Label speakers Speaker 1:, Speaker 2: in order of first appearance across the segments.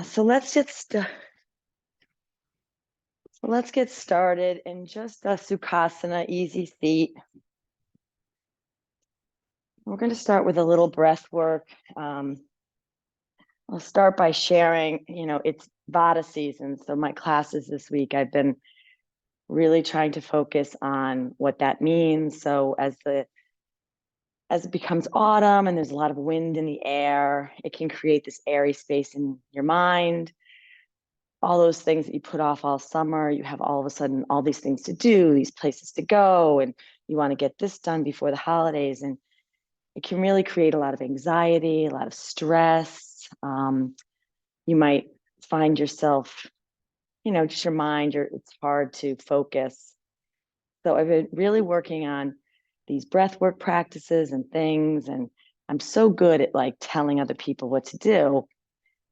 Speaker 1: So let's get started in just a Sukhasana, easy seat. We're going to start with a little breath work. I'll start by sharing, it's Vata season. So my classes this week, I've been really trying to focus on what that means. So as it becomes autumn and there's a lot of wind in the air, it can create this airy space in your mind. All those things that you put off all summer, you have all of a sudden all these things to do, these places to go, and you want to get this done before the holidays. And it can really create a lot of anxiety, a lot of stress. You might find yourself, just your mind, it's hard to focus. So I've been really working on these breath work practices and things, and I'm so good at like telling other people what to do.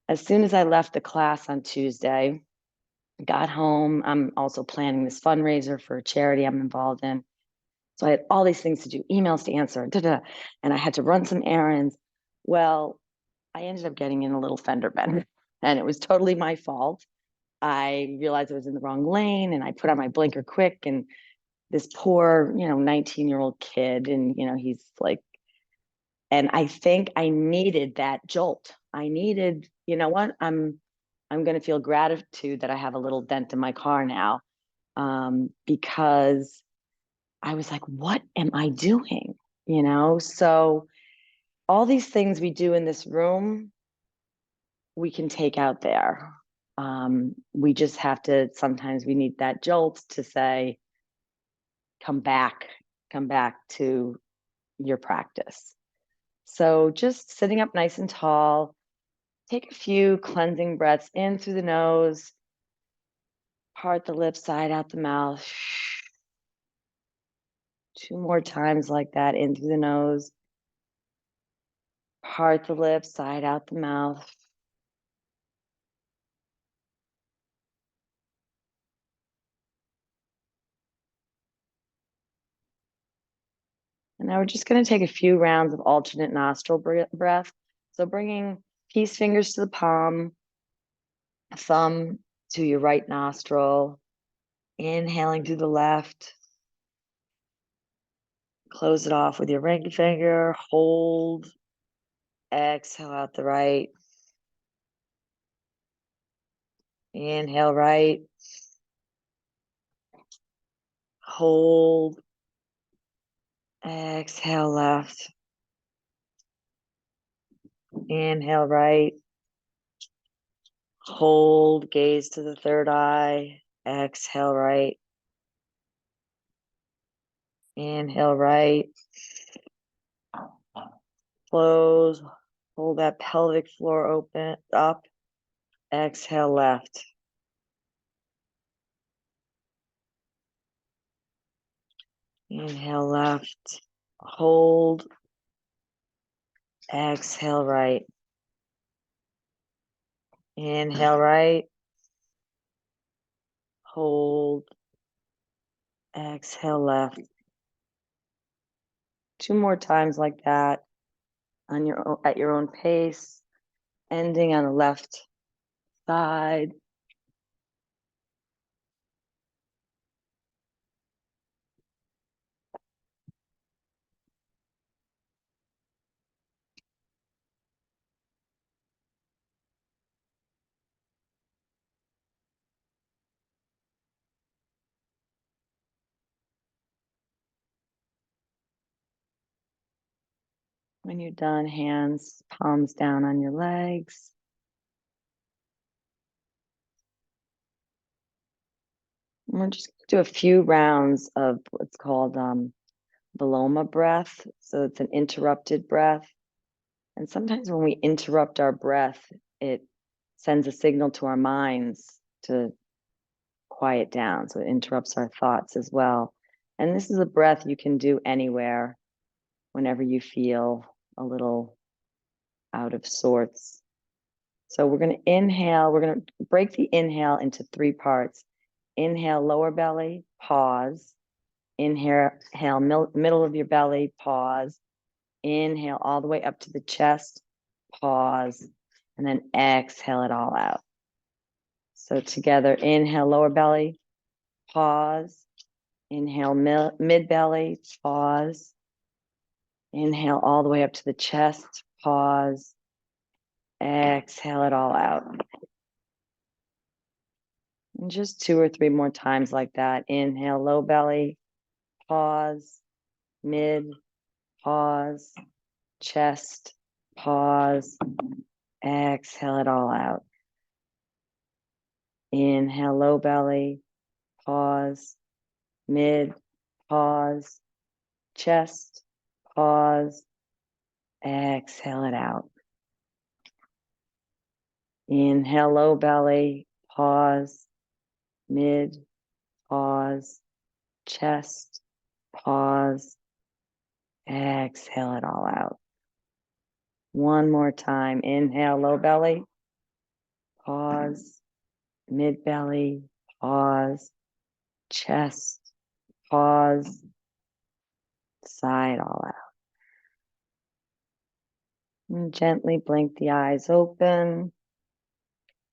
Speaker 1: As soon as I left the class on Tuesday, got home, I'm also planning this fundraiser for a charity I'm involved in. So I had all these things to do, emails to answer, and I had to run some errands. Well, I ended up getting in a little fender bender, and it was totally my fault. I realized I was in the wrong lane, and I put on my blinker quick, and this poor, 19-year-old kid, and he's like, and I think I needed that jolt. I needed, what? I'm going to feel gratitude that I have a little dent in my car now, because I was like, what am I doing? So all these things we do in this room, we can take out there. We just have to, sometimes we need that jolt to say, come back to your practice. So just sitting up nice and tall, take a few cleansing breaths in through the nose, part the lips, side out the mouth. 2 more times like that, in through the nose, part the lips, side out the mouth. And now we're just going to take a few rounds of alternate nostril breath. So bringing peace fingers to the palm, thumb to your right nostril, inhaling through the left. Close it off with your ring finger, hold, exhale out the right. Inhale right, hold, exhale left. Inhale right, hold, gaze to the third eye, exhale right. Inhale right, close, hold that pelvic floor open up, exhale left. Inhale left, hold, exhale right. Inhale right, hold, exhale left. 2 more times like that at your own pace, ending on the left side. When you're done, hands, palms down on your legs. And we're just going to do a few rounds of what's called Viloma breath. So it's an interrupted breath. And sometimes when we interrupt our breath, it sends a signal to our minds to quiet down. So it interrupts our thoughts as well. And this is a breath you can do anywhere, whenever you feel a little out of sorts. So we're going to inhale. We're going to break the inhale into 3 parts. Inhale, lower belly, pause. Inhale, middle of your belly, pause. Inhale all the way up to the chest, pause. and then exhale it all out. So together, inhale, lower belly, pause. Inhale, mid belly, pause. Inhale all the way up to the chest, pause. Exhale it all out. And just 2 or 3 more times like that. Inhale, low belly, pause, mid, pause, chest, pause. Exhale it all out. Inhale, low belly, pause, mid, pause, chest, pause. Exhale it out. Inhale, low belly, pause, mid, pause, chest, pause. Exhale it all out. One more time. Inhale, low belly, pause, mid belly, pause, chest, pause, sigh it all out. And gently blink the eyes open.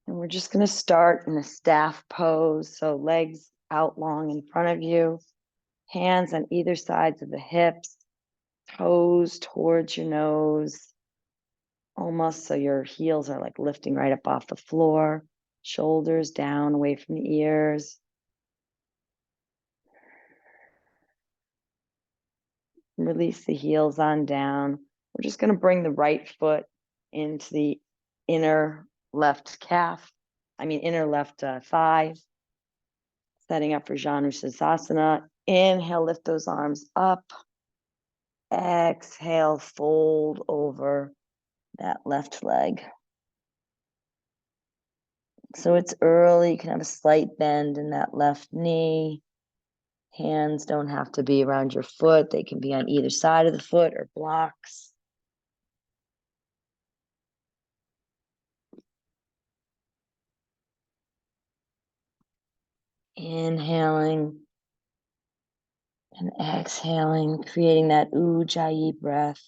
Speaker 1: And we're just going to start in a staff pose. So legs out long in front of you, hands on either sides of the hips, toes towards your nose, almost so your heels are like lifting right up off the floor, shoulders down away from the ears. Release the heels on down. We're just going to bring the right foot into the inner left inner left thigh, setting up for Janu Sirsasana. Inhale, lift those arms up. Exhale, fold over that left leg. So it's early. You can have a slight bend in that left knee. Hands don't have to be around your foot. They can be on either side of the foot or blocks. Inhaling and exhaling, creating that Ujjayi breath.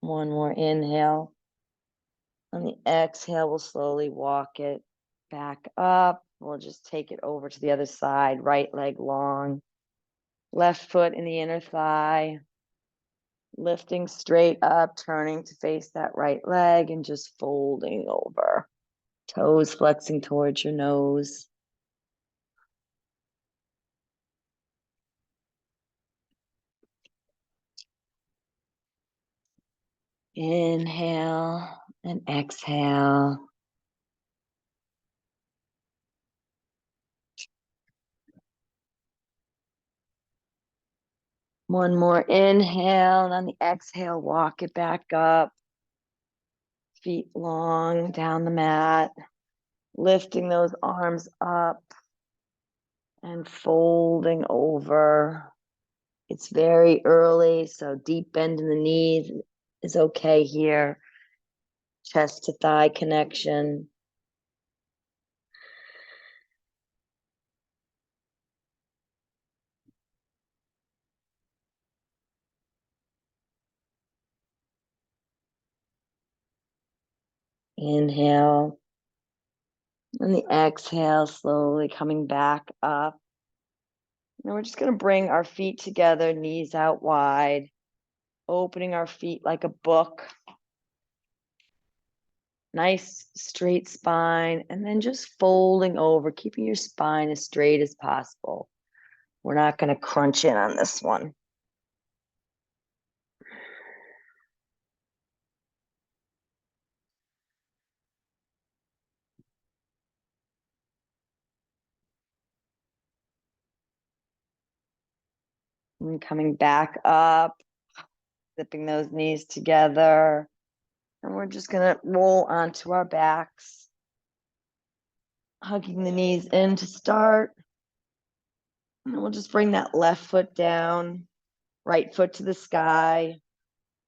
Speaker 1: One more inhale. On the exhale, we'll slowly walk it back up. We'll just take it over to the other side, right leg long, left foot in the inner thigh, lifting straight up, turning to face that right leg and just folding over. Toes flexing towards your nose. Inhale and exhale. One more inhale, and on the exhale, walk it back up. Feet long down the mat, lifting those arms up and folding over. It's very early, so deep bend in the knees is okay here. Chest to thigh connection. Inhale. And the exhale, slowly coming back up. And we're just going to bring our feet together, knees out wide, opening our feet like a book. Nice straight spine, and then just folding over, keeping your spine as straight as possible. We're not going to crunch in on this one. And coming back up, zipping those knees together. And we're just going to roll onto our backs, hugging the knees in to start. And we'll just bring that left foot down, right foot to the sky.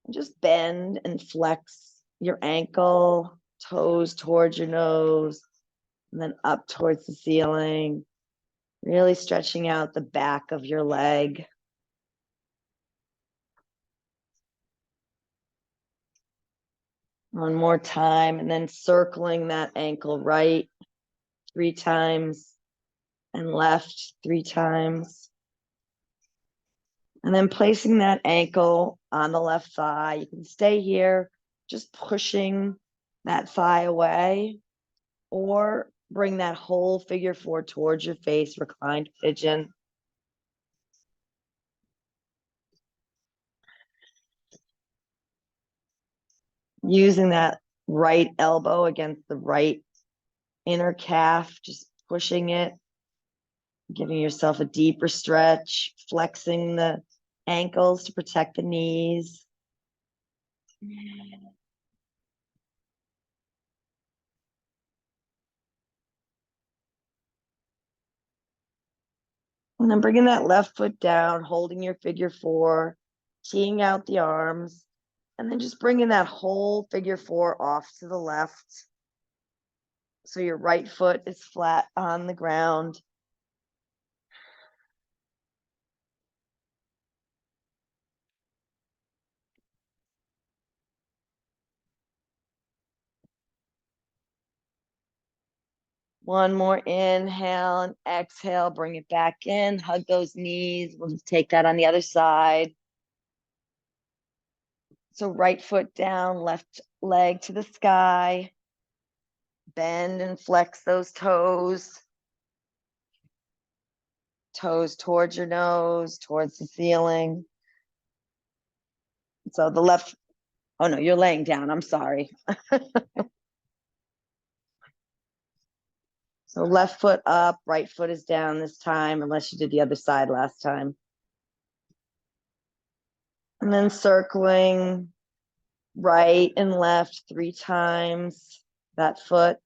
Speaker 1: And just bend and flex your ankle, toes towards your nose, and then up towards the ceiling. Really stretching out the back of your leg. One more time, and then circling that ankle right 3 times and left 3 times. And then placing that ankle on the left thigh. You can stay here, just pushing that thigh away, or bring that whole figure 4 towards your face, reclined pigeon. Using that right elbow against the right inner calf, just pushing it, giving yourself a deeper stretch, flexing the ankles to protect the knees. And then bringing that left foot down, holding your figure 4, teeing out the arms, and then just bringing that whole figure 4 off to the left. So your right foot is flat on the ground. One more inhale and exhale, bring it back in, hug those knees. We'll just take that on the other side. So right foot down, left leg to the sky. Bend and flex those toes. Toes towards your nose, towards the ceiling. So the left, oh no, you're laying down. I'm sorry. So left foot up, right foot is down this time, unless you did the other side last time. And then circling right and left 3 times that foot.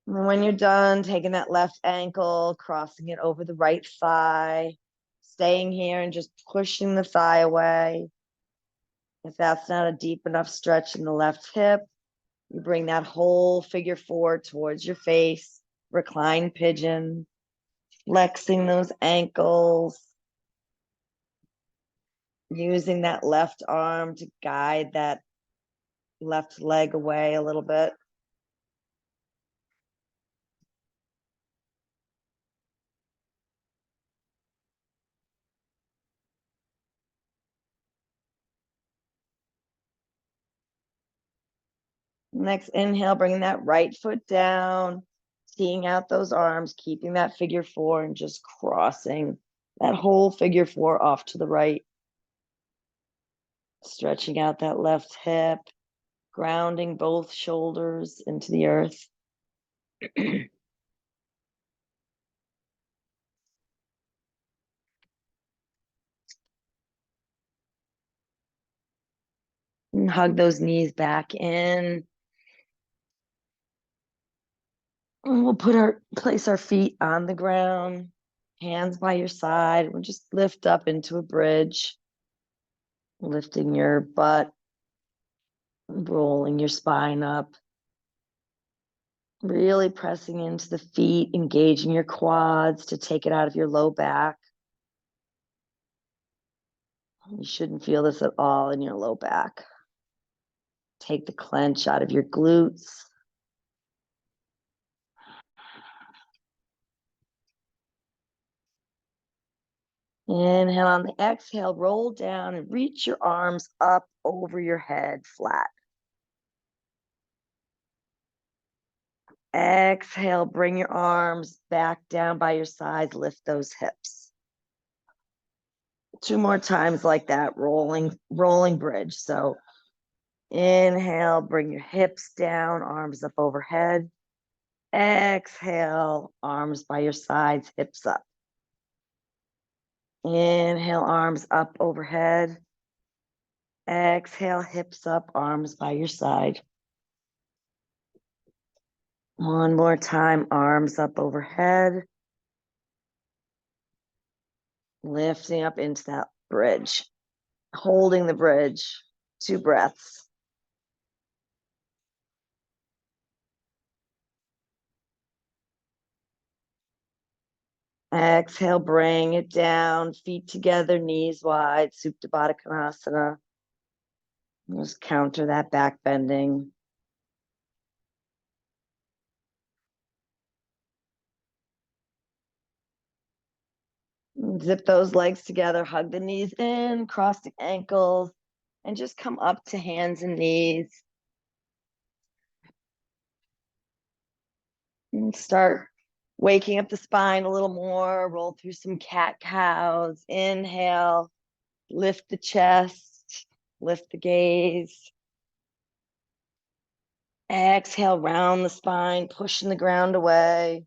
Speaker 1: And when you're done, taking that left ankle, crossing it over the right thigh, staying here and just pushing the thigh away. If that's not a deep enough stretch in the left hip, you bring that whole figure 4 towards your face, recline pigeon, flexing those ankles, using that left arm to guide that left leg away a little bit. Next inhale, bringing that right foot down, teeing out those arms, keeping that figure 4 and just crossing that whole figure 4 off to the right. Stretching out that left hip, grounding both shoulders into the earth. And hug those knees back in. And we'll place our feet on the ground, hands by your side. We'll just lift up into a bridge, lifting your butt, rolling your spine up, really pressing into the feet, engaging your quads to take it out of your low back. You shouldn't feel this at all in your low back. Take the clench out of your glutes. Inhale on the exhale, roll down and reach your arms up over your head flat. Exhale, bring your arms back down by your sides, lift those hips. 2 more times like that, rolling bridge. So inhale, bring your hips down, arms up overhead. Exhale, arms by your sides, hips up. Inhale, arms up overhead. Exhale, hips up, arms by your side. One more time, arms up overhead. Lifting up into that bridge. Holding the bridge. 2 breaths. Exhale, bring it down, feet together, knees wide, Supta Baddha Konasana. Just counter that back bending. Zip those legs together, hug the knees in, cross the ankles, and just come up to hands and knees. And start waking up the spine a little more, roll through some cat-cows. Inhale, lift the chest, lift the gaze. Exhale, round the spine, pushing the ground away.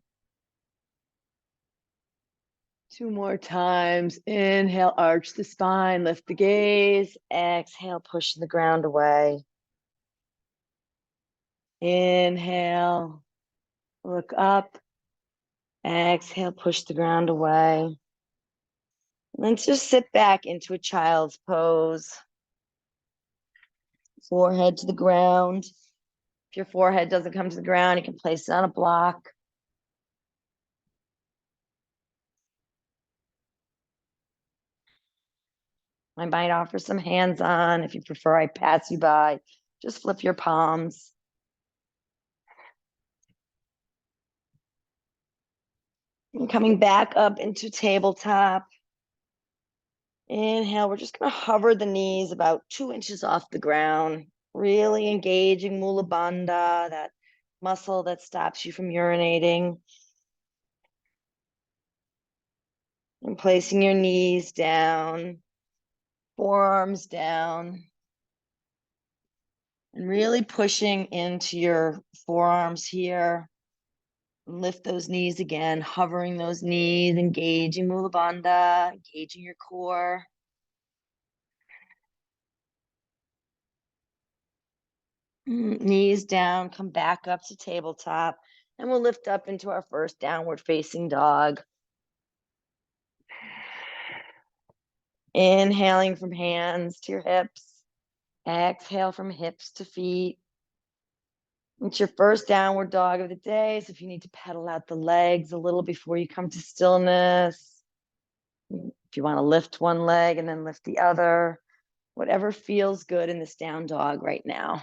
Speaker 1: 2 more times. Inhale, arch the spine, lift the gaze. Exhale, push the ground away. Inhale, look up. Exhale, push the ground away. Let's just sit back into a child's pose. Forehead to the ground. If your forehead doesn't come to the ground, you can place it on a block. I might offer some hands-on. If you prefer, I pass you by. Just flip your palms. And coming back up into tabletop. Inhale, we're just going to hover the knees about 2 inches off the ground, really engaging Mula Bandha, that muscle that stops you from urinating. And placing your knees down, forearms down, and really pushing into your forearms here. Lift those knees again, hovering those knees, engaging Mula Bandha, engaging your core. Knees down, come back up to tabletop, and we'll lift up into our first downward facing dog. Inhaling from hands to your hips. Exhale from hips to feet. It's your first downward dog of the day, so if you need to pedal out the legs a little before you come to stillness, if you want to lift one leg and then lift the other, whatever feels good in this down dog right now.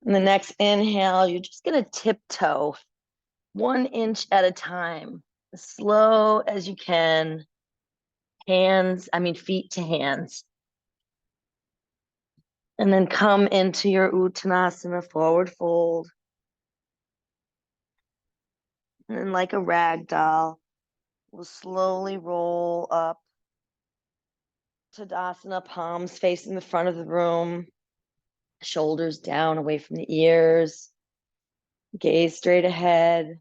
Speaker 1: And the next inhale, you're just going to tiptoe 1 inch at a time, as slow as you can. Feet to hands. And then come into your Uttanasana, forward fold. And then like a rag doll, we'll slowly roll up. Tadasana, palms facing the front of the room, shoulders down away from the ears, gaze straight ahead,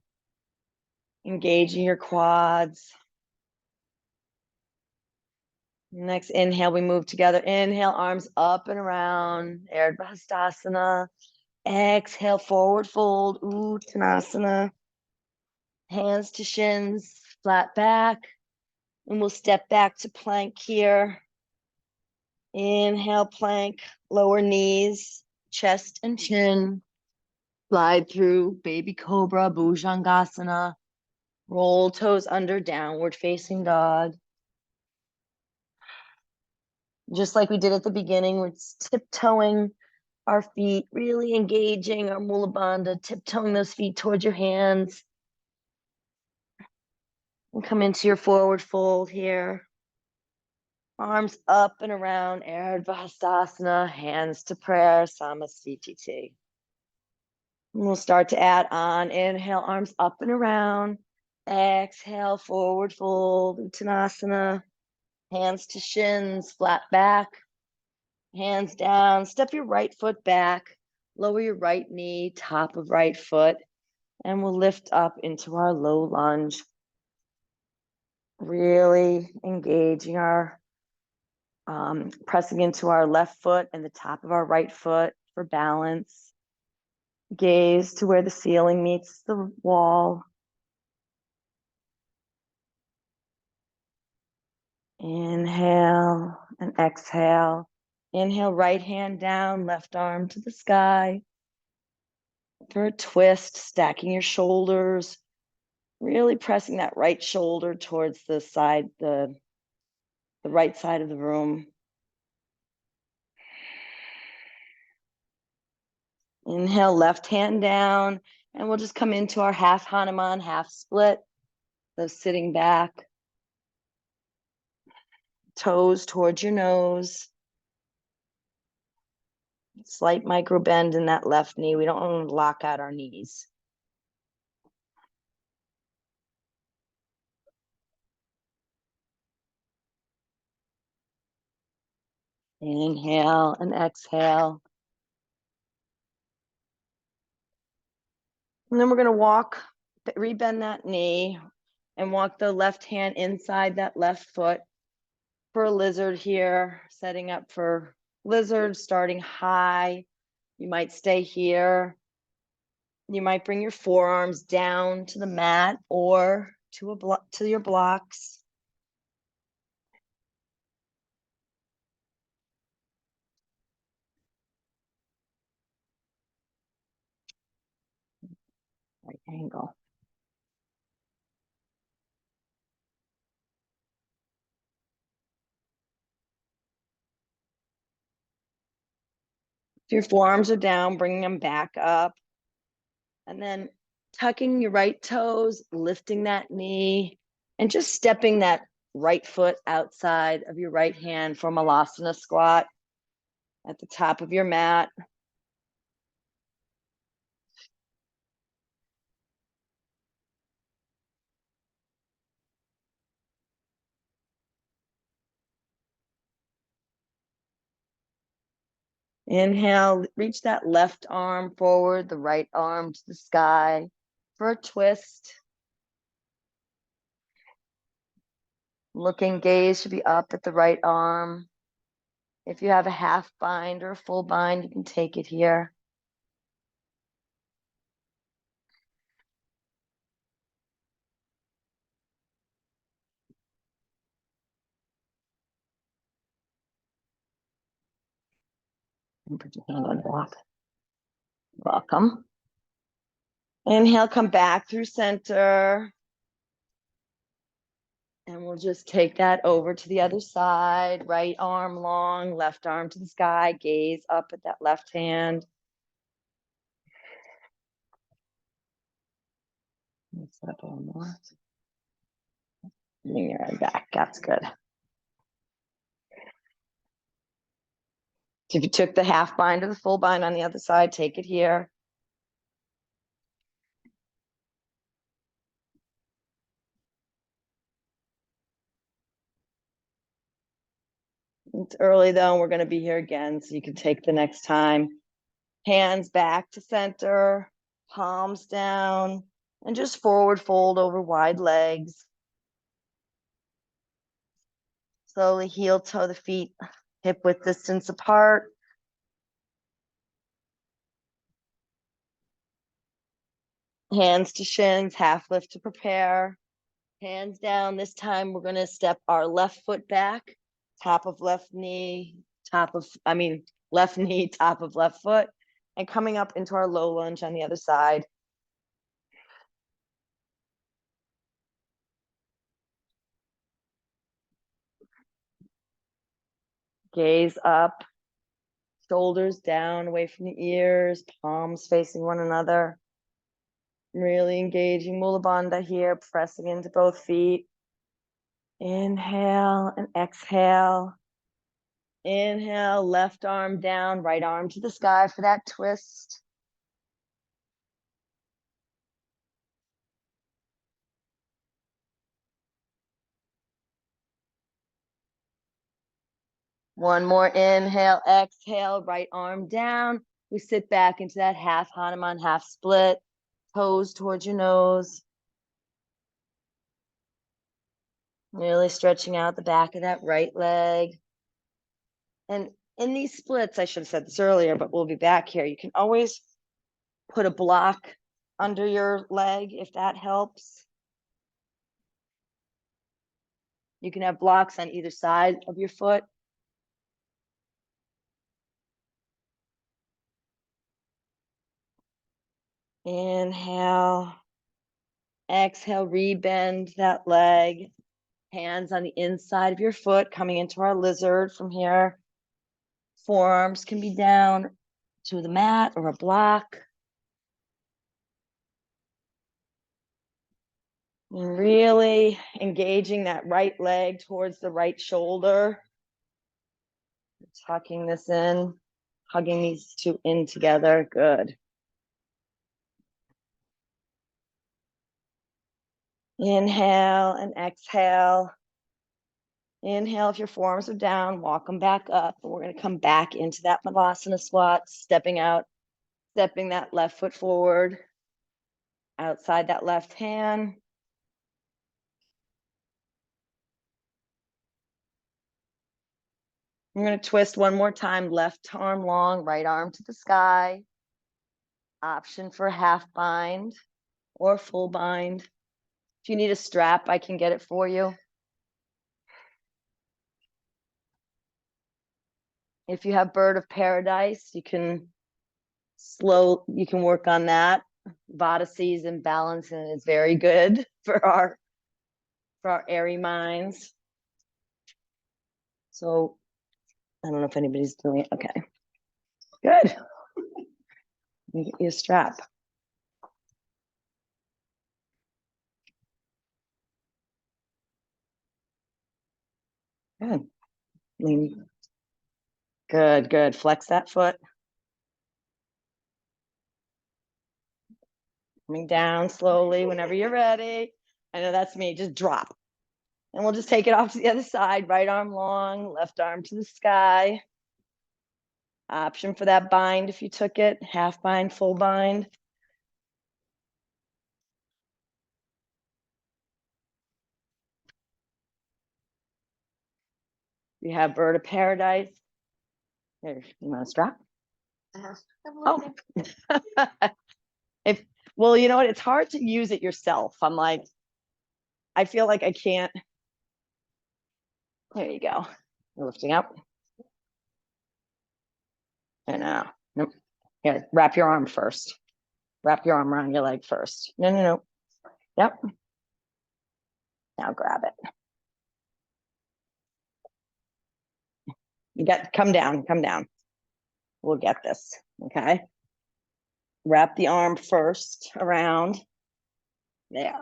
Speaker 1: engaging your quads. Next inhale, we move together. Inhale, arms up and around, Ardha Hastasana. Exhale, forward fold, Uttanasana. Hands to shins, flat back. And we'll step back to plank here. Inhale, plank, lower knees, chest and chin. Slide through baby cobra, Bhujangasana. Roll toes under, downward facing dog. Just like we did at the beginning, we're tiptoeing our feet, really engaging our Mula Bandha, tiptoeing those feet towards your hands. And come into your forward fold here. Arms up and around, Ardha Hastasana, hands to prayer, Samasthiti. We'll start to add on. Inhale, arms up and around. Exhale, forward fold, Uttanasana. Hands to shins, flat back. Hands down. Step your right foot back. Lower your right knee, top of right foot. And we'll lift up into our low lunge. Really engaging our, pressing into our left foot and the top of our right foot for balance. Gaze to where the ceiling meets the wall. Inhale and exhale. Inhale, right hand down, left arm to the sky. For a twist, stacking your shoulders, really pressing that right shoulder towards the side, the right side of the room. Inhale, left hand down, and we'll just come into our half Hanuman, half split. So sitting back, toes towards your nose. Slight micro bend in that left knee. We don't want to lock out our knees. Inhale and exhale. And then we're going to walk, rebend that knee and walk the left hand inside that left foot for a lizard here, setting up for lizard, starting high. You might stay here. You might bring your forearms down to the mat or to your blocks. Right angle. If your forearms are down, bring them back up. And then tucking your right toes, lifting that knee, and just stepping that right foot outside of your right hand for Malasana squat at the top of your mat. Inhale, reach that left arm forward, the right arm to the sky for a twist. Looking gaze should be up at the right arm. If you have a half bind or a full bind, you can take it here. And put your hand on the block. Welcome. Inhale, come back through center. And we'll just take that over to the other side. Right arm long, left arm to the sky. Gaze up at that left hand. Let's up a little more. Bring your head back. That's good. So if you took the half bind or the full bind on the other side, take it here. It's early though, and we're going to be here again, so you can take the next time. Hands back to center, palms down, and just forward fold over wide legs. Slowly heel toe the feet hip width distance apart. Hands to shins, half lift to prepare. Hands down. This time we're going to step our left foot back, top of left knee, left knee, top of left foot, and coming up into our low lunge on the other side. Gaze up, shoulders down, away from the ears, palms facing one another. Really engaging Mula Bandha here, pressing into both feet. Inhale and exhale. Inhale, left arm down, right arm to the sky for that twist. One more inhale, exhale, right arm down. We sit back into that half Hanuman, half split, toes towards your nose. Really stretching out the back of that right leg. And in these splits, I should have said this earlier, but we'll be back here. You can always put a block under your leg if that helps. You can have blocks on either side of your foot. Inhale, exhale, rebend that leg. Hands on the inside of your foot, coming into our lizard from here. Forearms can be down to the mat or a block. And really engaging that right leg towards the right shoulder. Tucking this in, hugging these two in together. Good. Inhale and exhale. Inhale, if your forearms are down, walk them back up. And we're going to come back into that Malasana squat, stepping out, stepping that left foot forward, outside that left hand. I'm going to twist one more time, left arm long, right arm to the sky. Option for half bind or full bind. If you need a strap, I can get it for you. If you have bird of paradise, you can work on that. Vata season balancing is very good for our airy minds. So I don't know if anybody's doing it. Okay, good. Let me get you a strap. Good. Lean. Good, good. Flex that foot. Coming down slowly whenever you're ready. I know that's me. Just drop. And we'll just take it off to the other side. Right arm long, left arm to the sky. Option for that bind if you took it. Half bind, full bind. You have bird of paradise. Here, you want a strap? Oh. Well, you know what? It's hard to use it yourself. I'm like, I feel like I can't. There you go. You're lifting up. And nope. Here, wrap your arm first. Wrap your arm around your leg first. No. Yep. Now grab it. Come down. We'll get this. Okay. Wrap the arm first around. There.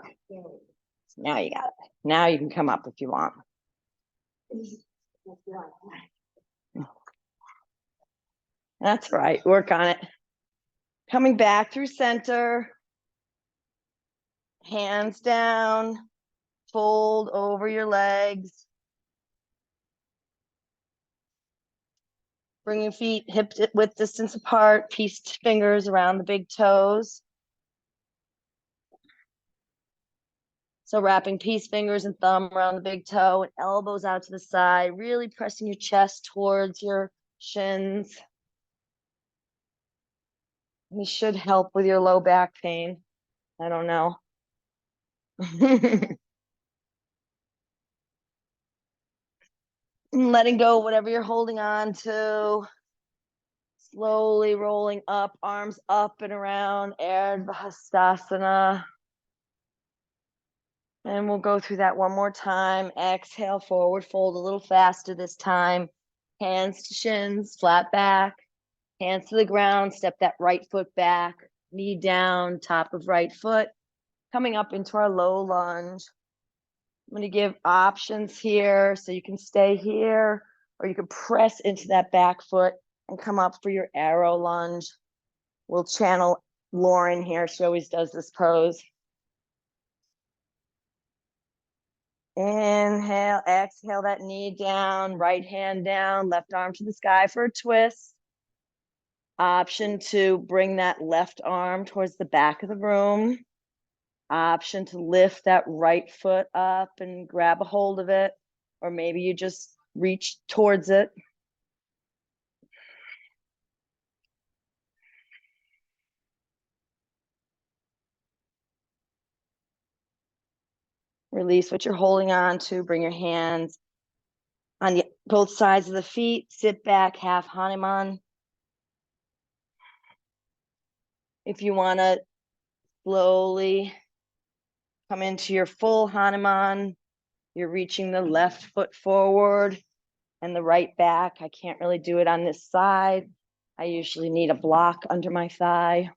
Speaker 1: Now you got it. Now you can come up if you want. That's right. Work on it. Coming back through center. Hands down. Fold over your legs. Bring your feet hip width distance apart. Pieced fingers around the big toes. So wrapping peace fingers and thumb around the big toe and elbows out to the side, really pressing your chest towards your shins. This should help with your low back pain. I don't know. Letting go whatever you're holding on to. Slowly rolling up, arms up and around, Ardha Hastasana. And we'll go through that one more time. Exhale, forward fold a little faster this time. Hands to shins, flat back. Hands to the ground, step that right foot back. Knee down, top of right foot. Coming up into our low lunge. I'm going to give options here. So you can stay here or you can press into that back foot and come up for your arrow lunge. We'll channel Lauren here. She always does this pose. Inhale, exhale that knee down, right hand down, left arm to the sky for a twist. Option to bring that left arm towards the back of the room. Option to lift that right foot up and grab a hold of it, or maybe you just reach towards it. Release what you're holding on to. Bring your hands on both sides of the feet. Sit back, half Hanuman. If you want to Slowly come into your full Hanuman. You're reaching the left foot forward and the right back. I can't really do it on this side. I usually need a block under my thigh.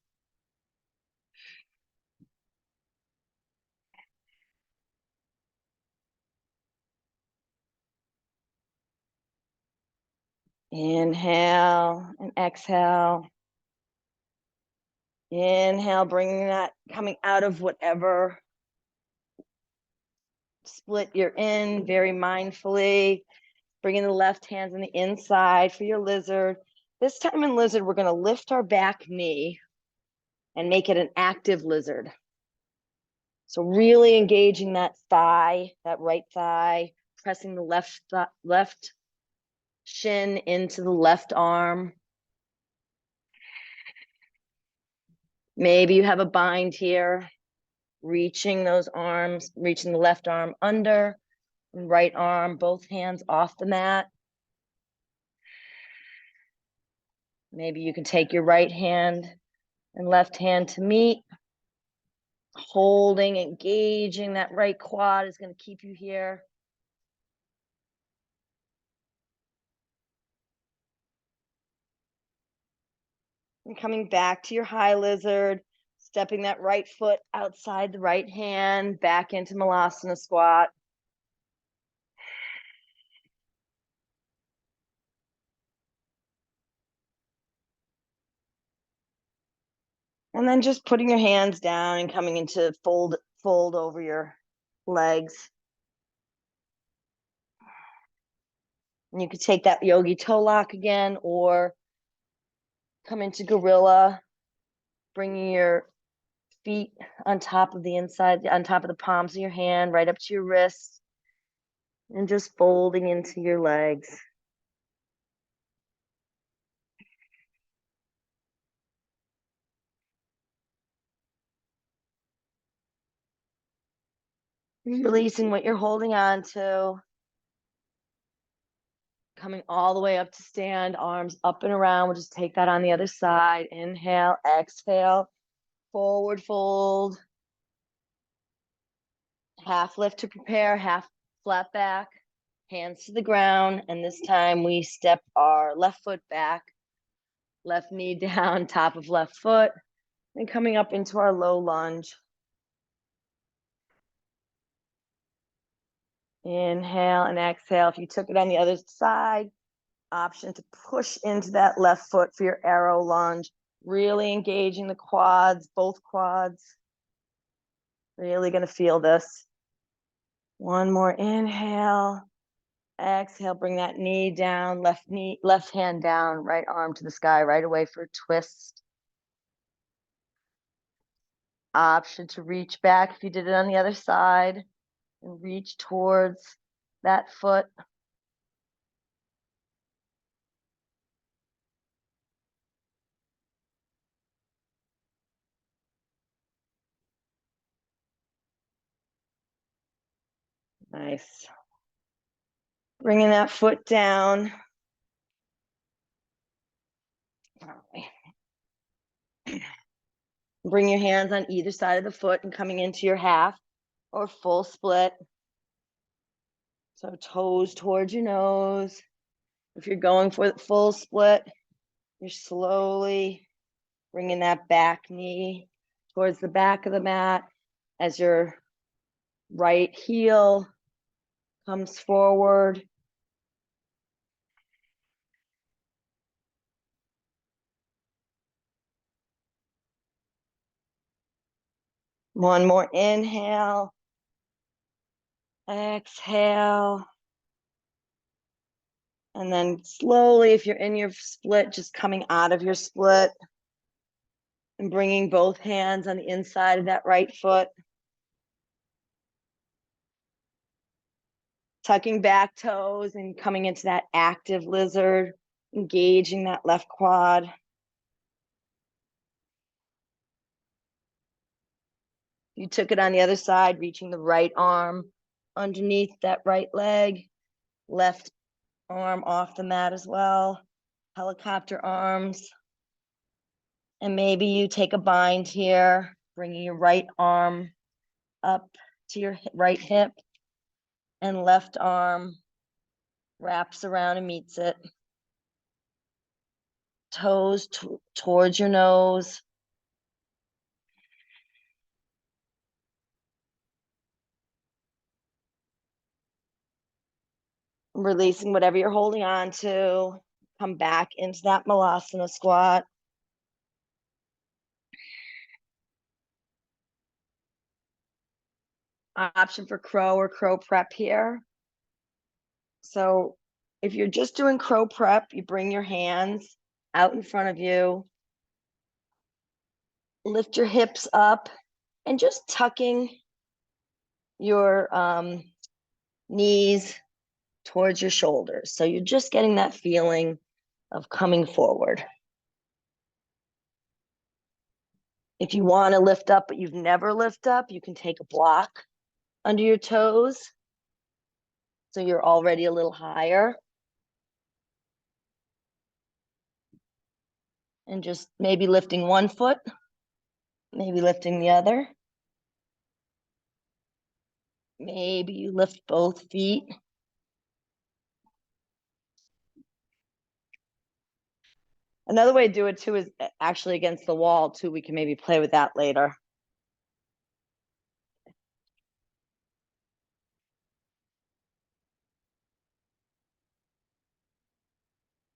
Speaker 1: Inhale and exhale. Inhale, bringing that, coming out of whatever split you're in, very mindfully. Bringing the left hands on the inside for your lizard. This time in lizard, we're going to lift our back knee and make it an active lizard. So really engaging that thigh, that right thigh, pressing the left shin into the left arm. Maybe you have a bind here, reaching those arms, reaching the left arm under, and right arm, both hands off the mat. Maybe you can take your right hand and left hand to meet. Holding, engaging that right quad is going to keep you here. And coming back to your high lizard, stepping that right foot outside the right hand, back into Malasana squat. And then just putting your hands down and coming into fold over your legs. And you could take that yogi toe lock again, or come into gorilla, bringing your feet on top of the inside, on top of the palms of your hand, right up to your wrists, and just folding into your legs. Releasing what you're holding on to. Coming all the way up to stand, arms up and around. We'll just take that on the other side. Inhale, exhale, forward fold. Half lift to prepare, half flat back, hands to the ground. And this time we step our left foot back, left knee down, top of left foot, and coming up into our low lunge. Inhale and exhale. If you took it on the other side, option to push into that left foot for your arrow lunge, really engaging the quads, both quads. Really going to feel this. One more inhale. Exhale, bring that knee down, left hand down, right arm to the sky, right away for a twist. Option to reach back if you did it on the other side and reach towards that foot. Nice. Bringing that foot down. Bring your hands on either side of the foot and coming into your half or full split. So toes towards your nose. If you're going for the full split, you're slowly bringing that back knee towards the back of the mat as your right heel comes forward. One more inhale. Exhale. And then slowly, if you're in your split, just coming out of your split and bringing both hands on the inside of that right foot. Tucking back toes and coming into that active lizard, engaging that left quad. You took it on the other side, reaching the right arm underneath that right leg, left arm off the mat as well, helicopter arms. And maybe you take a bind here bringing your right arm up to your right hip, and left arm wraps around and meets it. Toes towards your nose. Releasing whatever you're holding on to. Come back into that Malasana squat. Option for crow or crow prep here. So if you're just doing crow prep, you bring your hands out in front of you, lift your hips up, and just tucking your knees towards your shoulders. So you're just getting that feeling of coming forward. If you want to lift up, but you've never lifted up, you can take a block under your toes. So you're already a little higher. And just maybe lifting one foot, maybe lifting the other. Maybe you lift both feet. Another way to do it too is actually against the wall too. We can maybe play with that later.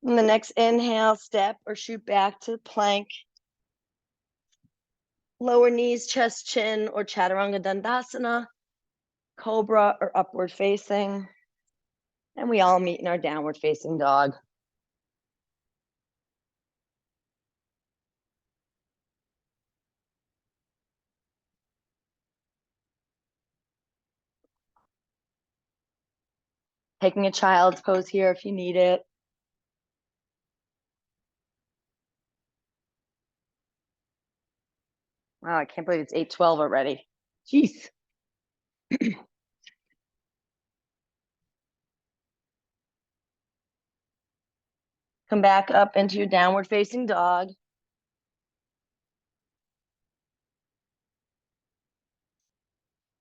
Speaker 1: And the next inhale, step or shoot back to plank. Lower knees, chest, chin, or chaturanga dandasana, cobra or upward facing. And we all meet in our downward facing dog. Taking a child's pose here if you need it. Wow, I can't believe it's 8:12 already. Jeez. Come back up into your downward facing dog.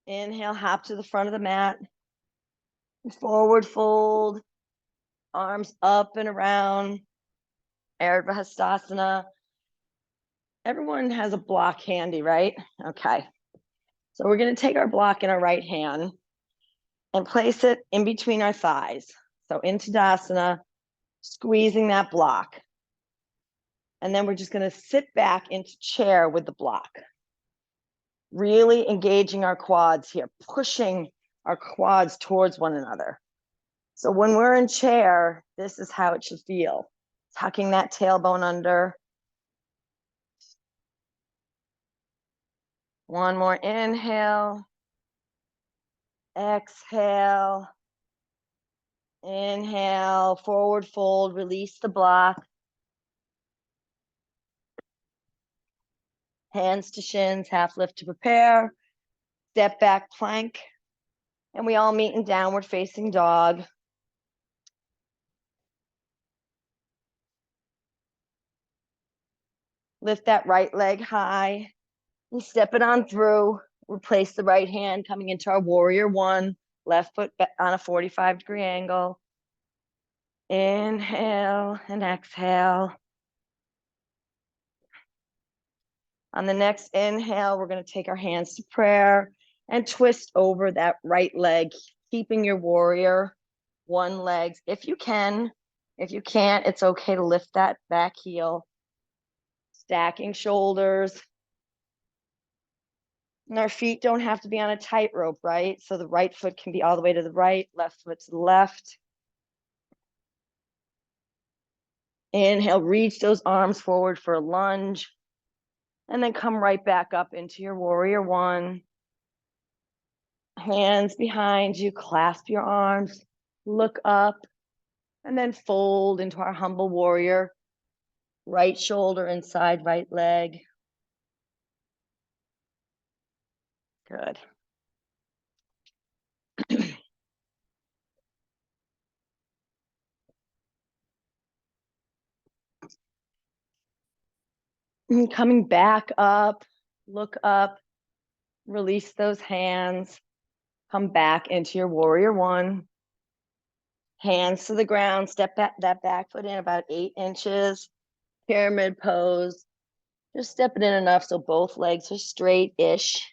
Speaker 1: Inhale, hop to the front of the mat. Forward fold. Arms up and around. Ardha Hastasana. Everyone has a block handy, right? Okay. So we're going to take our block in our right hand and place it in between our thighs. So into Tadasana, squeezing that block. And then we're just going to sit back into chair with the block. Really engaging our quads here, pushing our quads towards one another. So when we're in chair, this is how it should feel. Tucking that tailbone under. One more inhale. Exhale. Inhale, forward fold, release the block. Hands to shins, half lift to prepare. Step back plank. And we all meet in downward facing dog. Lift that right leg high and step it on through. Replace the right hand coming into our warrior one. Left foot on a 45-degree angle. Inhale and exhale. On the next inhale, we're going to take our hands to prayer and twist over that right leg, keeping your warrior one leg. If you can, if you can't, it's okay to lift that back heel. Stacking shoulders. And our feet don't have to be on a tightrope, right? So the right foot can be all the way to the right, left foot to the left. Inhale, reach those arms forward for a lunge. And then come right back up into your warrior one. Hands behind you, clasp your arms, look up, and then fold into our humble warrior. Right shoulder inside right leg. Good. Coming back up, look up, release those hands, come back into your warrior one. Hands to the ground, step back, that back foot in about 8 inches, pyramid pose. Just step it in enough so both legs are straight-ish,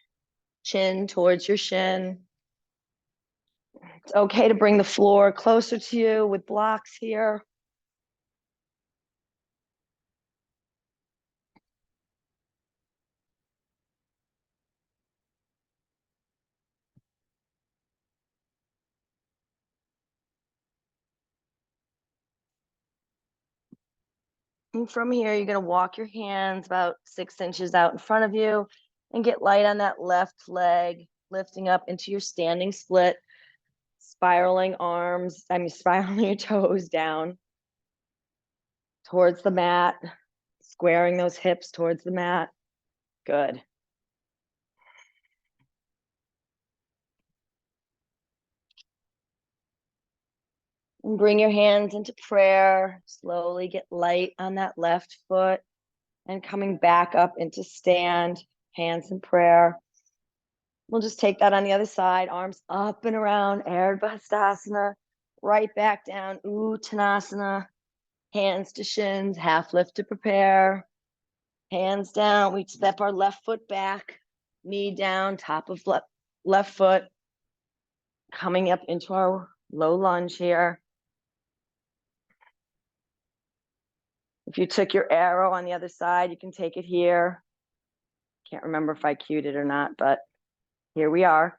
Speaker 1: chin towards your shin. It's okay to bring the floor closer to you with blocks here. And from here, you're going to walk your hands about 6 inches out in front of you and get light on that left leg, lifting up into your standing split, spiraling your toes down towards the mat, squaring those hips towards the mat. Good. And bring your hands into prayer. Slowly get light on that left foot and coming back up into stand, hands in prayer. We'll just take that on the other side, arms up and around, Ardha Hastasana, right back down, Uttanasana, hands to shins, half lift to prepare, hands down, we step our left foot back, knee down, top of left foot, coming up into our low lunge here. If you took your arrow on the other side, you can take it here. Can't remember if I cued it or not, but here we are.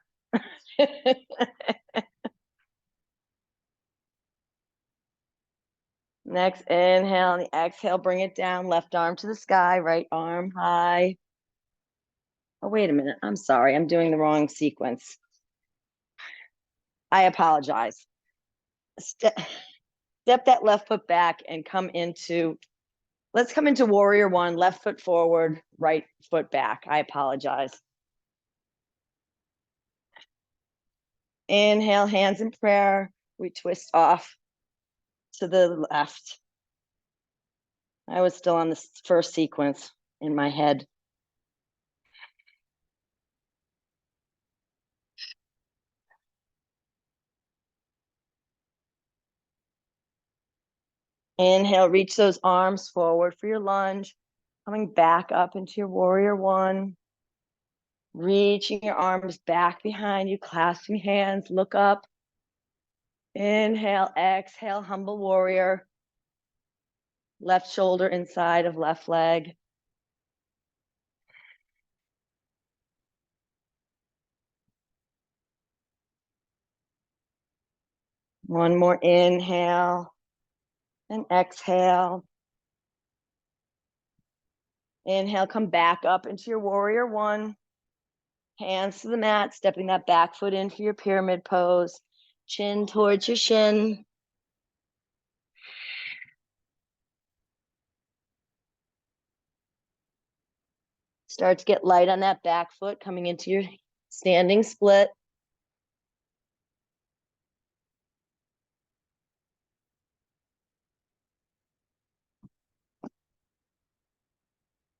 Speaker 1: Next inhale, and the exhale, bring it down, left arm to the sky, right arm high. Oh, wait a minute. I'm sorry. I'm doing the wrong sequence. I apologize. Step that left foot back and let's come into warrior one, left foot forward, right foot back. I apologize. Inhale, hands in prayer. We twist off to the left. I was still on this first sequence in my head. Inhale, reach those arms forward for your lunge. Coming back up into your warrior one. Reaching your arms back behind you, clasping hands, look up. Inhale, exhale, humble warrior. Left shoulder inside of left leg. One more inhale and exhale. Inhale, come back up into your warrior one. Hands to the mat, stepping that back foot in for your pyramid pose. Chin towards your shin. Start to get light on that back foot coming into your standing split.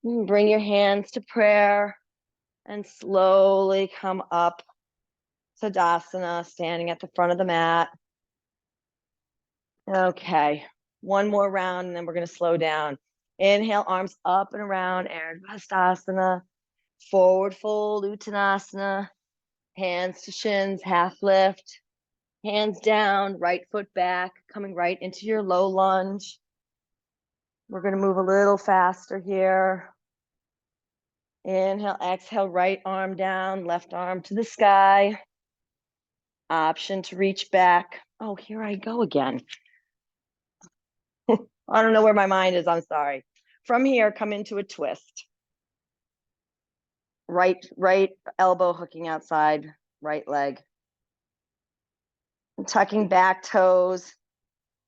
Speaker 1: Bring your hands to prayer and slowly come up Tadasana, standing at the front of the mat. Okay, one more round and then we're going to slow down. Inhale, arms up and around, Ardha Hastasana, forward fold, Uttanasana, hands to shins, half lift, hands down, right foot back, coming right into your low lunge. We're going to move a little faster here. Inhale, exhale, right arm down, left arm to the sky. Option to reach back. Oh, here I go again. I don't know where my mind is. I'm sorry. From here, come into a twist. Right elbow hooking outside, right leg. Tucking back toes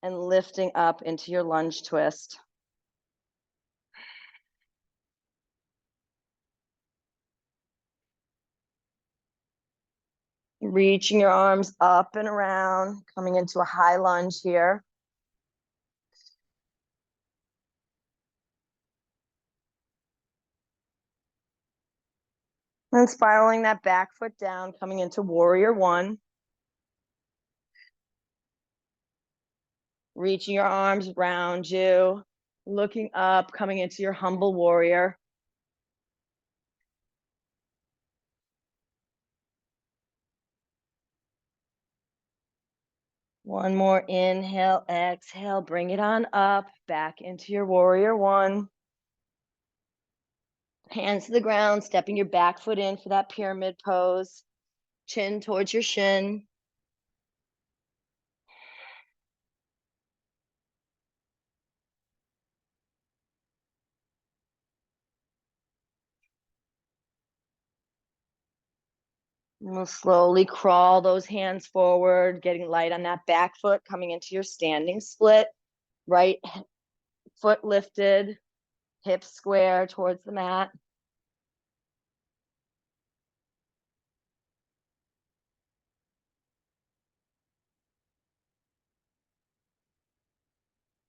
Speaker 1: and lifting up into your lunge twist. Reaching your arms up and around, coming into a high lunge here. Then spiraling that back foot down, coming into warrior one. Reaching your arms around you, looking up, coming into your humble warrior. One more inhale, exhale, bring it on up, back into your warrior one. Hands to the ground, stepping your back foot in for that pyramid pose. Chin towards your shin. And we'll slowly crawl those hands forward, getting light on that back foot, coming into your standing split. Right foot lifted, hips square towards the mat.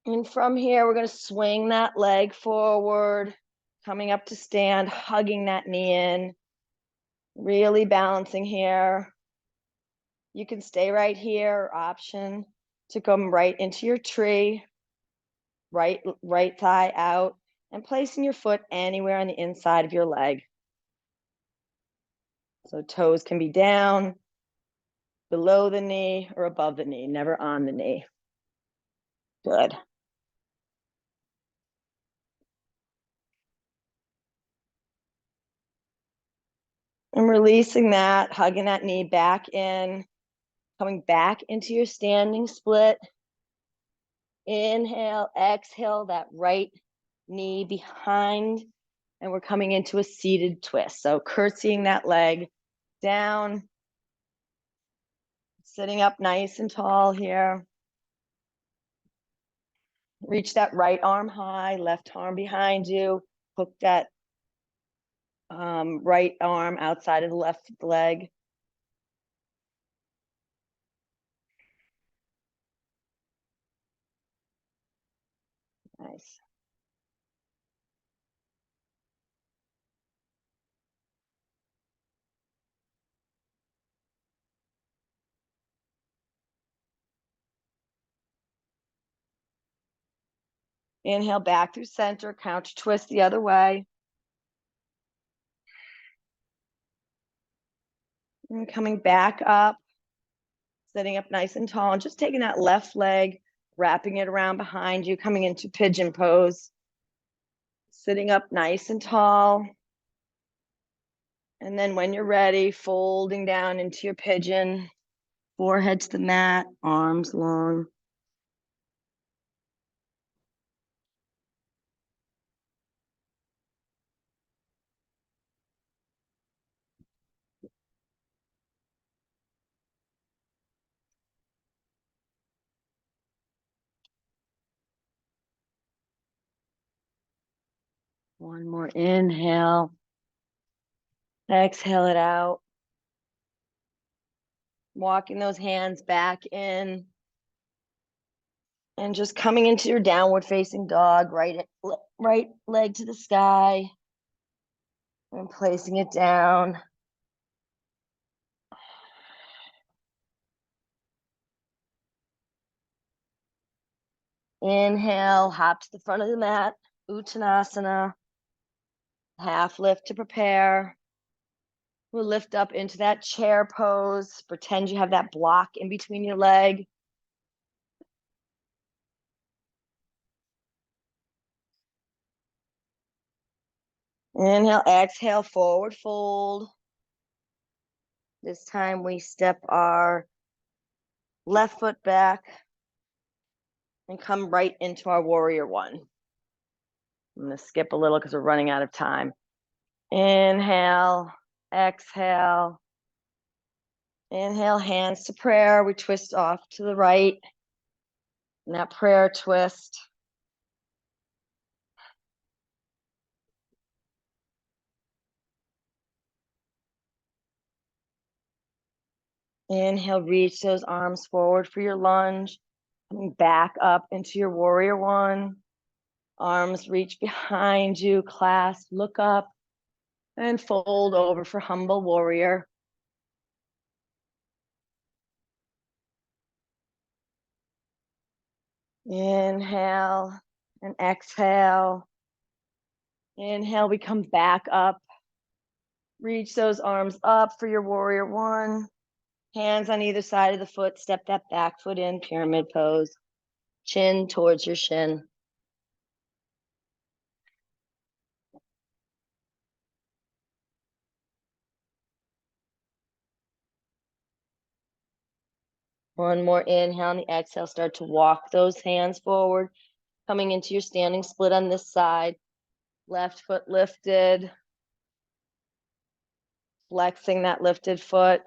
Speaker 1: And from here, we're going to swing that leg forward, coming up to stand, hugging that knee in, really balancing here. You can stay right here, option to come right into your tree, right thigh out, and placing your foot anywhere on the inside of your leg. So toes can be down, below the knee, or above the knee, never on the knee. Good. And releasing that, hugging that knee back in, coming back into your standing split. Inhale, exhale, that right knee behind, and we're coming into a seated twist. So curtsying that leg down, sitting up nice and tall here. Reach that right arm high, left arm behind you. Hook that right arm outside of the left leg. Nice. Inhale back through center, counter twist the other way. And coming back up, sitting up nice and tall, and just taking that left leg, wrapping it around behind you, coming into pigeon pose. Sitting up nice and tall. And then when you're ready, folding down into your pigeon, forehead to the mat, arms long. One more inhale. Exhale it out. Walking those hands back in. And just coming into your downward facing dog, right leg to the sky. And placing it down. Inhale, hop to the front of the mat, Uttanasana. Half lift to prepare. We'll lift up into that chair pose. Pretend you have that block in between your leg. Inhale, exhale, forward fold. This time we step our left foot back and come right into our warrior one. I'm going to skip a little because we're running out of time. Inhale, exhale. Inhale, hands to prayer. We twist off to the right. And that prayer twist. Inhale, reach those arms forward for your lunge. Coming back up into your warrior one. Arms reach behind you, clasp, look up. And fold over for humble warrior. Inhale and exhale. Inhale, we come back up. Reach those arms up for your warrior one. Hands on either side of the foot. Step that back foot in, pyramid pose. Chin towards your shin. One more inhale. On the exhale, start to walk those hands forward. Coming into your standing split on this side. Left foot lifted. Flexing that lifted foot.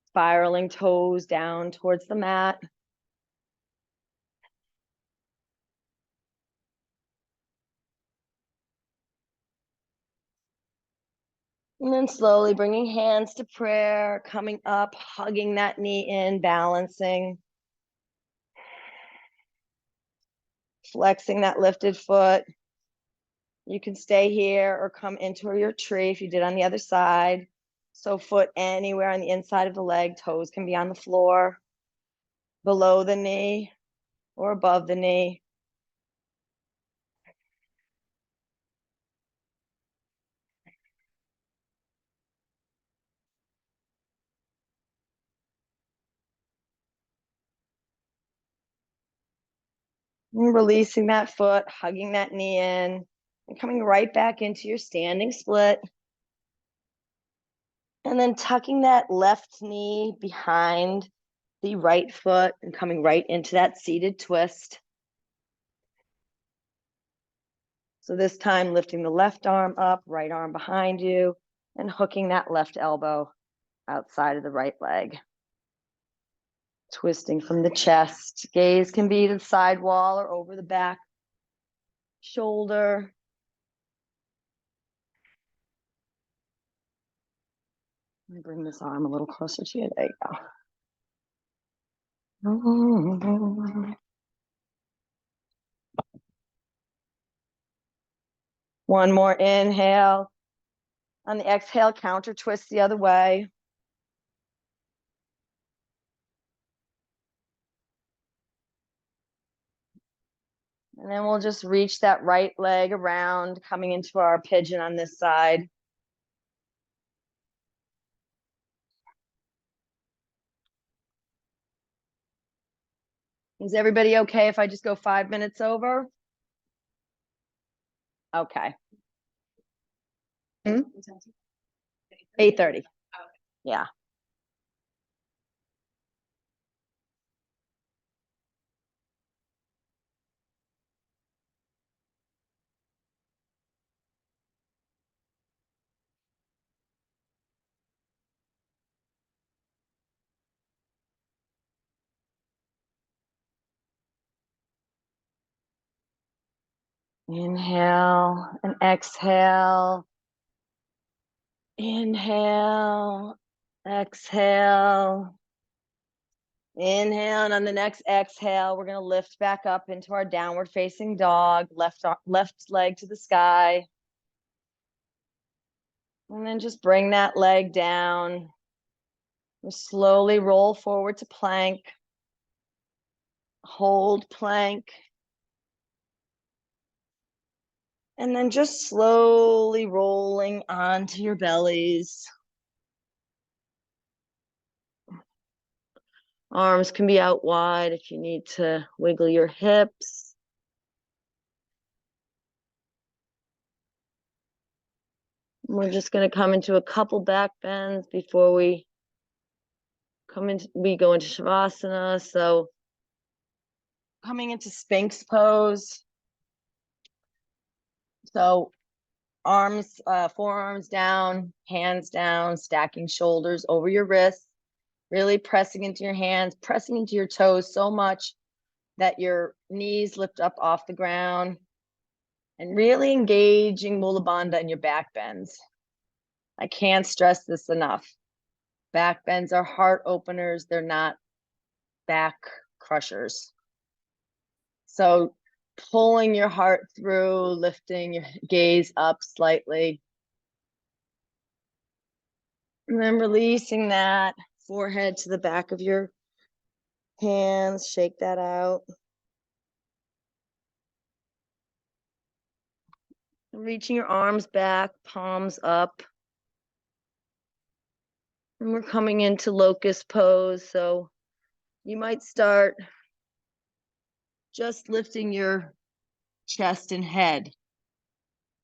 Speaker 1: Spiraling toes down towards the mat. And then slowly bringing hands to prayer, coming up, hugging that knee in, balancing. Flexing that lifted foot. You can stay here or come into your tree if you did on the other side. So foot anywhere on the inside of the leg, toes can be on the floor, below the knee or above the knee. And releasing that foot, hugging that knee in, and coming right back into your standing split. And then tucking that left knee behind the right foot and coming right into that seated twist. So this time lifting the left arm up, right arm behind you, and hooking that left elbow outside of the right leg. Twisting from the chest. Gaze can be to the side wall or over the back shoulder. Let me bring this arm a little closer to you. There you go. One more inhale. On the exhale, counter twist the other way. And then we'll just reach that right leg around, coming into our pigeon on this side. Is everybody okay if I just go 5 minutes over? Okay. 8:30. Yeah. Inhale and exhale. Inhale, exhale. Inhale, and on the next exhale, we're going to lift back up into our downward facing dog, left leg to the sky. And then just bring that leg down. We'll slowly roll forward to plank. Hold plank. And then just slowly rolling onto your bellies. Arms can be out wide if you need to wiggle your hips. We're just going to come into a couple back bends before we go into Shavasana. So coming into Sphinx pose. So arms, forearms down, hands down, stacking shoulders over your wrists, really pressing into your hands, pressing into your toes so much that your knees lift up off the ground, and really engaging Mula Bandha in your back bends. I can't stress this enough. Back bends are heart openers. They're not back crushers. So pulling your heart through, lifting your gaze up slightly. And then releasing that forehead to the back of your hands. Shake that out. Reaching your arms back, palms up. And we're coming into locust pose. So you might start just lifting your chest and head.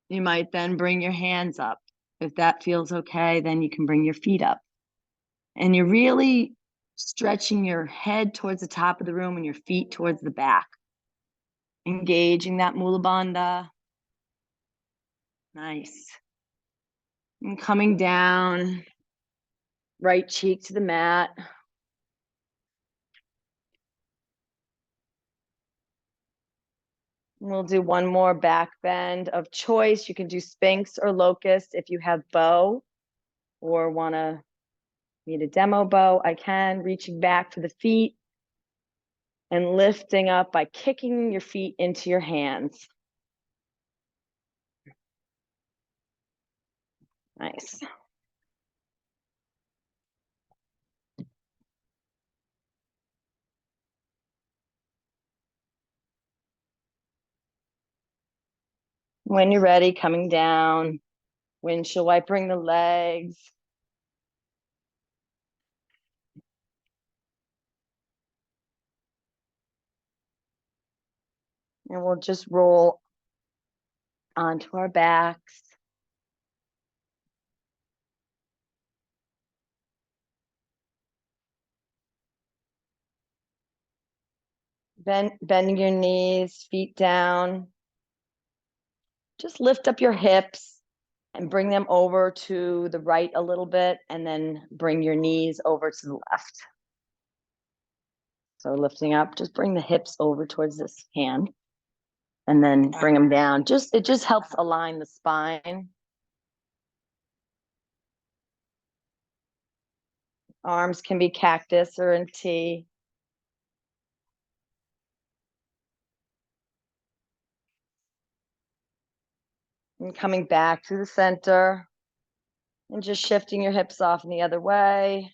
Speaker 1: You might then bring your hands up. If that feels okay, then you can bring your feet up. And you're really stretching your head towards the top of the room and your feet towards the back. Engaging that Mula Bandha. Nice. And coming down, right cheek to the mat. We'll do one more back bend of choice. You can do Sphinx or Locust. If you have bow or want to need a demo bow, I can. Reaching back for the feet and lifting up by kicking your feet into your hands. Nice. When you're ready, coming down, windshield wipering the legs. And we'll just roll onto our backs. Bending your knees, feet down. Just lift up your hips and bring them over to the right a little bit, and then bring your knees over to the left. So lifting up, just bring the hips over towards this hand and then bring them down. It just helps align the spine. Arms can be cactus or in T. And coming back to the center and just shifting your hips off in the other way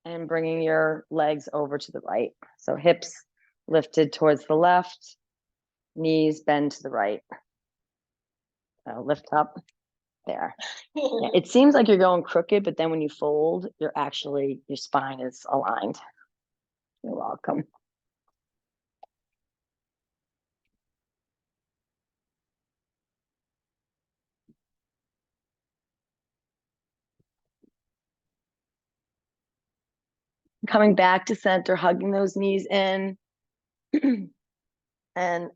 Speaker 1: and bringing your legs over to the right. So hips lifted towards the left, knees bend to the right. So lift up there. Yeah, it seems like you're going crooked, but then when you fold, your spine is aligned. You're welcome. Coming back to center, hugging those knees in. And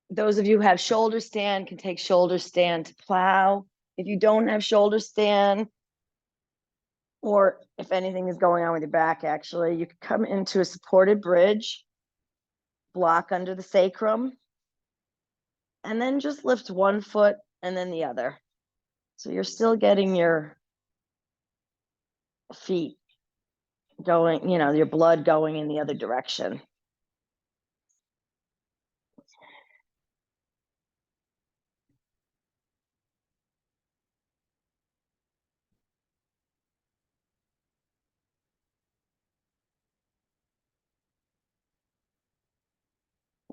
Speaker 1: those of you who have shoulder stand can take shoulder stand to plow. If you don't have shoulder stand, or if anything is going on with your back, actually, you can come into a supported bridge, block under the sacrum, and then just lift one foot and then the other. So you're still getting your feet going, your blood going in the other direction.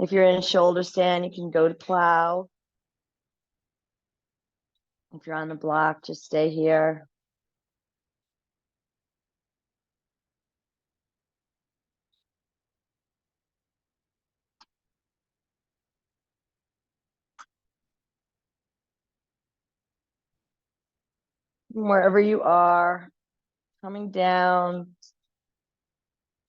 Speaker 1: If you're in shoulder stand, you can go to plow. If you're on the block, just stay here. Wherever you are, coming down.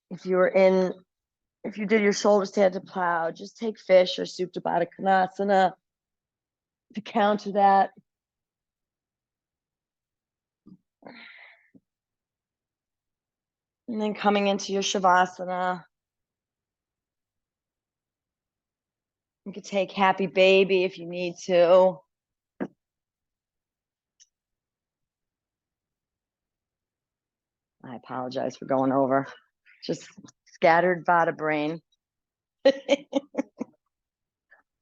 Speaker 1: If you did your shoulder stand to plow, just take fish or Supta Baddha Konasana to counter that. And then coming into your Shavasana. You could take Happy Baby if you need to. I apologize for going over. Just scattered Vata brain.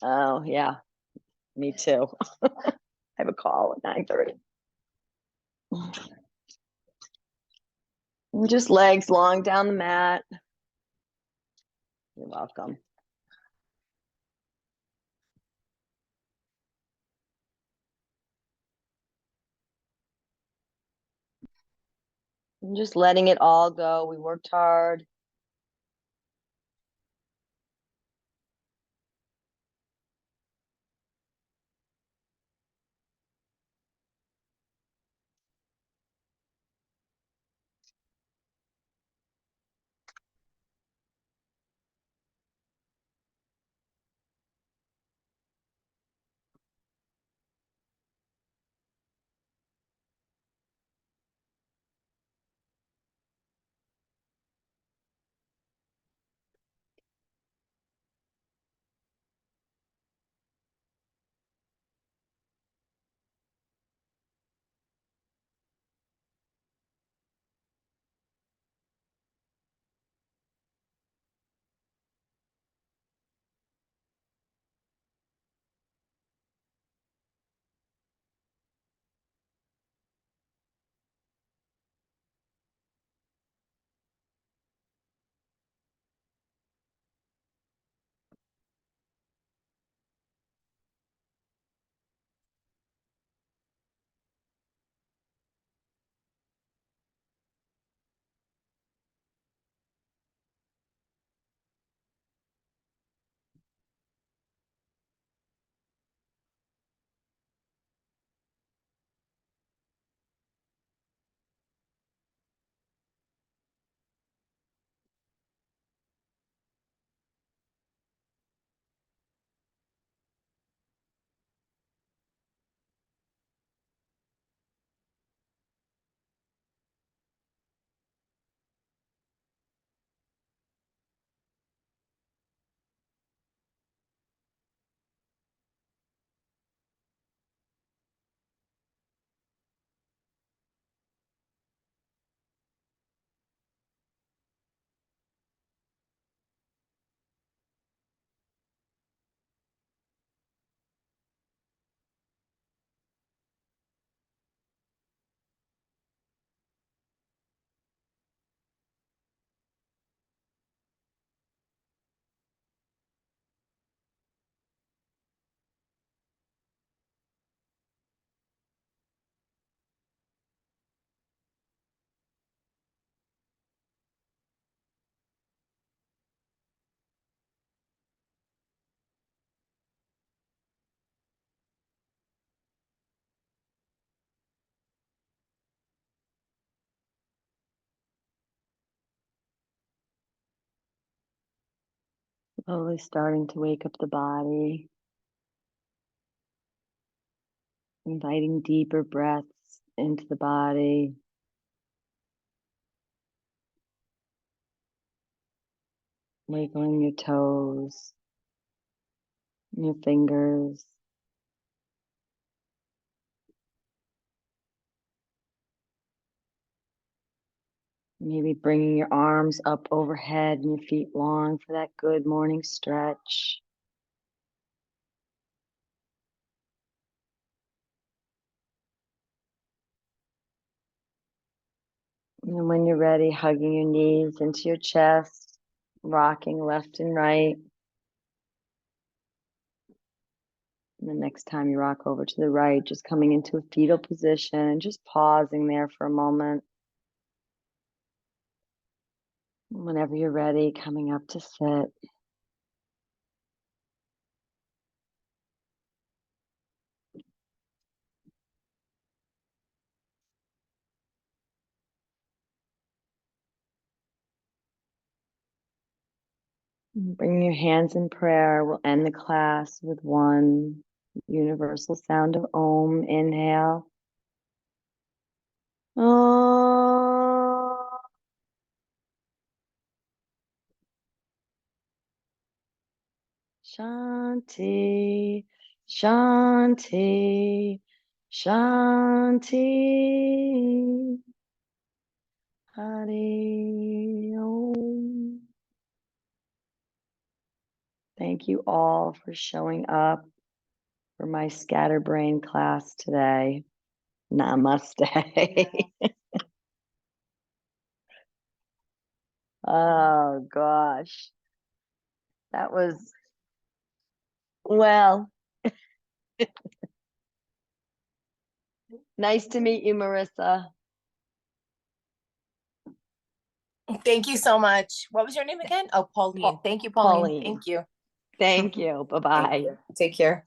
Speaker 1: Oh, yeah. Me too. I have a call at 9:30. And just legs long down the mat. You're welcome. And just letting it all go. We worked hard. Slowly starting to wake up the body, inviting deeper breaths into the body. Wiggling your toes, your fingers. Maybe bringing your arms up overhead and your feet long for that good morning stretch. And when you're ready, hugging your knees into your chest, rocking left and right. And the next time you rock over to the right, just coming into a fetal position and just pausing there for a moment. Whenever you're ready, coming up to sit. Bring your hands in prayer. We'll end the class with one universal sound of Om. Inhale. Om. Shanti, Shanti, Shanti. Hari Om. Thank you all for showing up for my scatterbrain class today. Namaste. Oh gosh. That was, well, nice to meet you, Marissa.
Speaker 2: Thank you so much. What was your name again? Oh, Pauline. Thank you, Pauline.
Speaker 1: Pauline.
Speaker 2: Thank you.
Speaker 1: Thank you.
Speaker 2: Thank
Speaker 1: Bye-bye.
Speaker 2: you. Take care.